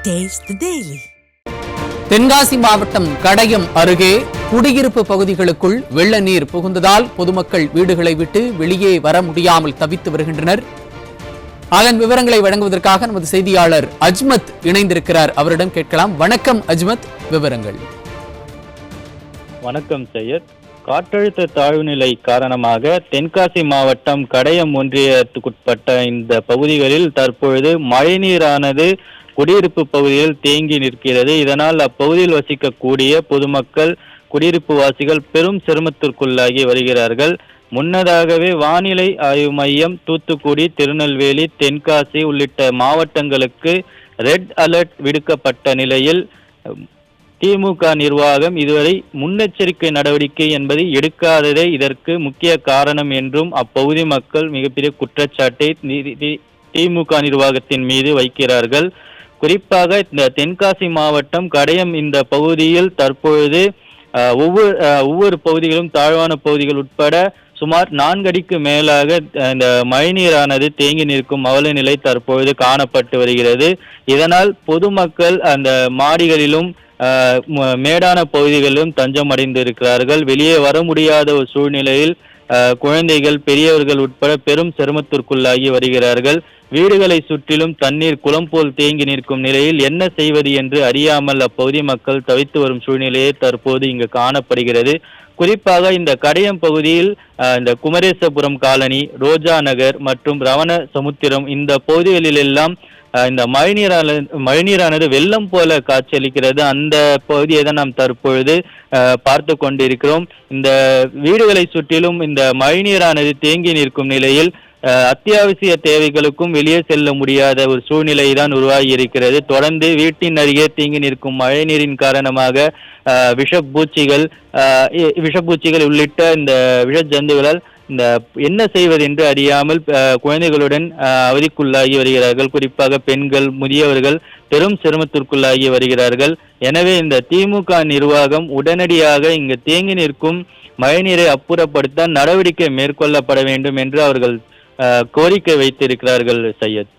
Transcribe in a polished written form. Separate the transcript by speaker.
Speaker 1: Taste the Daily.
Speaker 2: Tenkasi மாவட்டம் கடையம் அருகே குடியிருப்பு பகுதிகளுக்குள் வெள்ள நீர் புகுந்ததால் பொதுமக்கள் வீடுகளை விட்டு வெளியே வர முடியாமல் தவித்து வருகின்றனர். அதன் விவரங்களை வழங்குவதற்காக நமது செய்தியாளர் அஜ்மத் இணைந்திருக்கிறார். அவரிடம் கேட்கலாம். வணக்கம் அஜ்மத், விவரங்கள்.
Speaker 3: வணக்கம் சையத். காற்றழுத்த தாழ்வு நிலை காரணமாக தென்காசி மாவட்டம் கடையம் ஒன்றியத்துக்குட்பட்ட இந்த பகுதிகளில் தற்பொழுது மழைநீரானது குடியிருப்பு பகுதியில் தேங்கி நிற்கிறது. இதனால் அப்பகுதியில் வசிக்கக்கூடிய பொதுமக்கள், குடியிருப்பு வாசிகள் பெரும் சிரமத்திற்குள்ளாகி வருகிறார்கள். முன்னதாகவே வானிலை ஆய்வு மையம் தூத்துக்குடி, திருநெல்வேலி, தென்காசி உள்ளிட்ட மாவட்டங்களுக்கு ரெட் அலர்ட் விடுக்கப்பட்ட நிலையில் திமுக நிர்வாகம் இதுவரை முன்னெச்சரிக்கை நடவடிக்கை என்பதை எடுக்காததே இதற்கு முக்கிய காரணம் என்றும் அப்பகுதி மக்கள் மிகப்பெரிய குற்றச்சாட்டை திமுக நிர்வாகத்தின் மீது வைக்கிறார்கள். குறிப்பாக இந்த தென்காசி மாவட்டம் கடையம் இந்த பகுதியில் தற்பொழுது ஒவ்வொரு பகுதிகளும் தாழ்வான பகுதிகள் உட்பட சுமார் 4 அடிக்கு மேலாக இந்த மழைநீரானது தேங்கி நிற்கும் அவல நிலை தற்பொழுது காணப்பட்டு வருகிறது. இதனால் பொதுமக்கள் அந்த மாடிகளிலும் மேடான பகுதிகளிலும் தஞ்சம் அடைந்து இருக்கிறார்கள். வெளியே வர முடியாத ஒரு சூழ்நிலையில் குழந்தைகள், பெரியவர்கள் உட்பட பெரும் சிரமத்திற்குள்ளாகி வருகிறார்கள். வீடுகளை சுற்றிலும் தண்ணீர் குளம் போல் தேங்கி நிற்கும் நிலையில் என்ன செய்வது என்று அறியாமல் அப்பகுதி மக்கள் தவித்து வரும் சூழ்நிலையே தற்போது இங்கு காணப்படுகிறது. குறிப்பாக இந்த கடையம் பகுதியில் இந்த குமரேசபுரம் காலனி, ரோஜா நகர் மற்றும் ரவண சமுத்திரம் இந்த பகுதிகளில் எல்லாம் இந்த மழைநீரானது வெள்ளம் போல காட்சியளிக்கிறது. அந்த பகுதியை தான் நாம் தற்பொழுது பார்த்து கொண்டிருக்கிறோம். இந்த வீடுகளை சுற்றிலும் இந்த மழைநீரானது தேங்கி நிற்கும் நிலையில் அத்தியாவசிய தேவைகளுக்கும் வெளியே செல்ல முடியாத ஒரு சூழ்நிலை தான் உருவாகி இருக்கிறது. தொடர்ந்து வீட்டின் அருகே தேங்கி நிற்கும் மழைநீரின் காரணமாக விஷப்பூச்சிகள் உள்ளிட்ட இந்த விஷ ஜந்துகளால் இந்த என்ன செய்வது என்று அறியாமல் குழந்தைகளுடன் அவதிக்குள்ளாகி வருகிறார்கள். குறிப்பாக பெண்கள், முதியவர்கள் பெரும் சிரமத்திற்குள்ளாகி வருகிறார்கள். எனவே இந்த திமுக நிர்வாகம் உடனடியாக இங்கு தேங்கி நிற்கும் மழைநீரை அப்புறப்படுத்த நடவடிக்கை மேற்கொள்ளப்பட வேண்டும் என்று அவர்கள் கோரிக்கை வைத்திருக்கிறார்கள். சையத்.